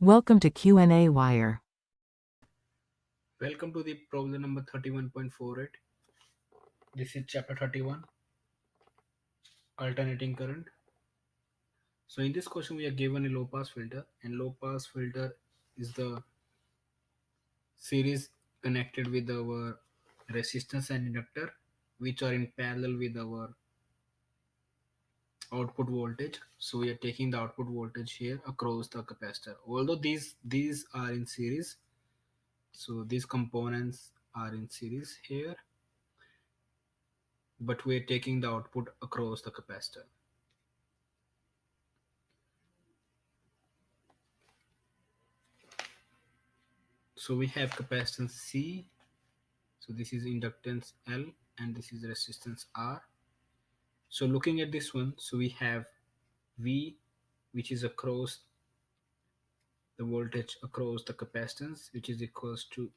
Welcome to qnawire. Welcome to the problem number 31.48. This is chapter 31, alternating current. So in this question we are given a low pass filter, and low pass filter is the series connected with our resistance and inductor, which are in parallel with our output voltage. So we are taking the output voltage here across the capacitor. Although these are in series, so these components are in series here, but we are taking the output across the capacitor. So we have capacitance C, so this is inductance L, and this is resistance R. So looking at this one, so we have V, which is across the voltage across the capacitance, which is equals to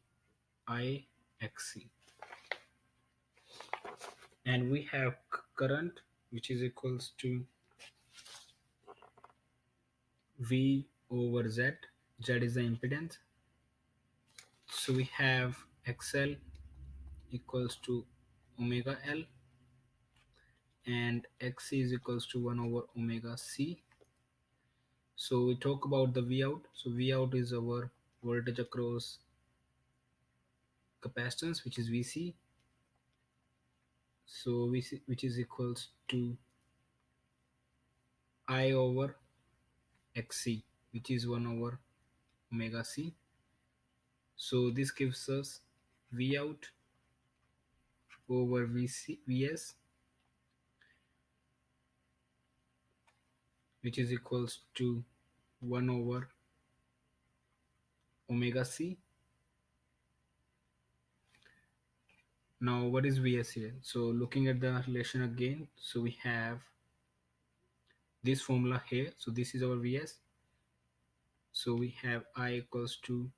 I XC. And we have current, which is equals to V over Z. Z is the impedance. So we have XL equals to omega L, and XC is equals to 1 over omega C. So we talk about the V out. So V out is our voltage across capacitance, which is VC. So VC, which is equals to I over XC, which is 1 over omega C. So this gives us V out over VC, VS, which is equals to 1 over omega C. Now what is VS here? So looking at the relation again, so we have this formula here. So this is our VS. So we have I equals to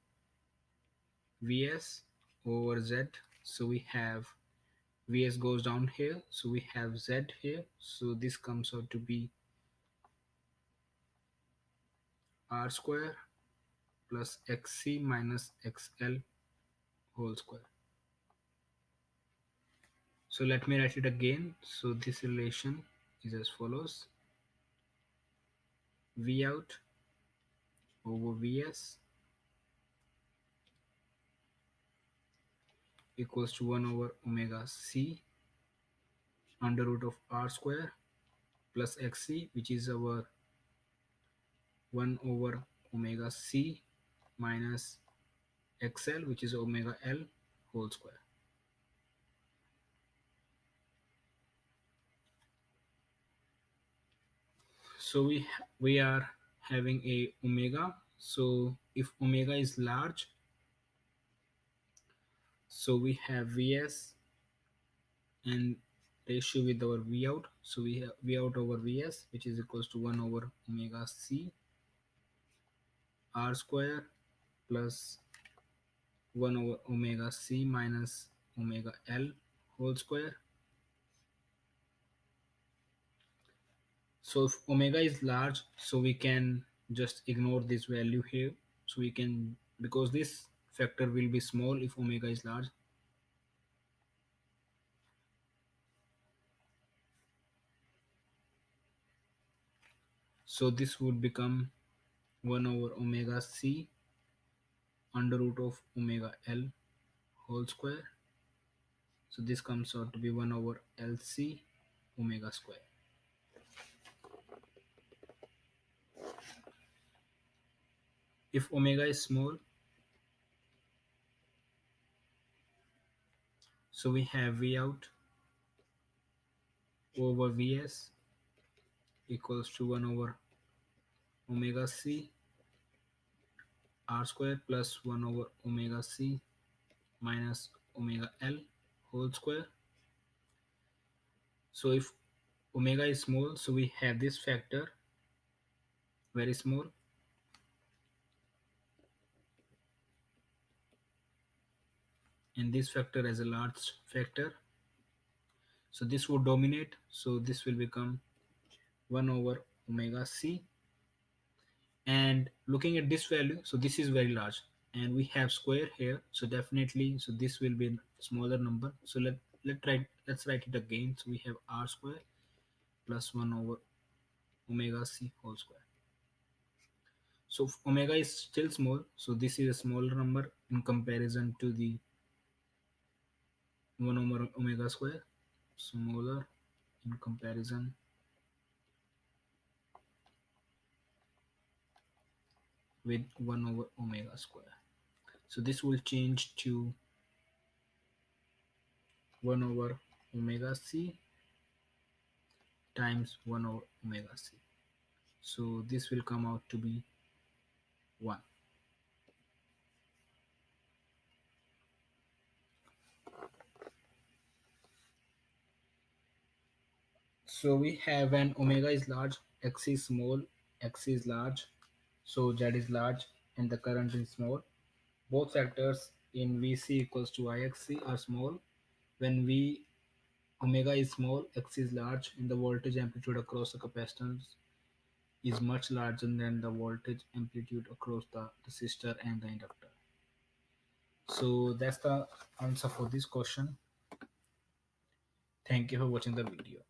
Vs over Z. So we have Vs goes down here. So we have Z here. So this comes out to be R square plus XC minus XL whole square. So let me write it again. So this relation is as follows: V out over Vs equals to 1 over omega C under root of R square plus XC, which is our 1 over omega C minus XL, which is omega L whole square. So we are having a omega. So if omega is large, so we have Vs and ratio with our V out. So we have V out over Vs, which is equals to 1 over omega C R square plus 1 over omega C minus omega L whole square. So if omega is large, so we can just ignore this value here. So we can, because this factor will be small if omega is large. So this would become 1 over omega C under root of omega L whole square. So this comes out to be 1 over LC omega square. If omega is small, so we have V out over Vs equals to 1 over omega C R square plus 1 over omega C minus omega L whole square. So if omega is small, so we have this factor very small, and this factor as a large factor. So this would dominate. So this will become 1 over omega C, And looking at this value, so this is very large, and we have square here, so definitely, so this will be a smaller number. So let's write it again. So we have r square plus 1 over omega c whole square. So omega is still small, so this is a smaller number in comparison to the 1 over omega square, smaller in comparison with 1 over omega square. So this will change to 1 over omega c times 1 over omega c. So this will come out to be 1. So we have when omega is large, x is small, x is large, so z is large, and the current is small. Both factors in Vc equals to Ixc are small. When V omega is small, x is large, and the voltage amplitude across the capacitance is much larger than the voltage amplitude across the resistor and the inductor. So that's the answer for this question. Thank you for watching the video.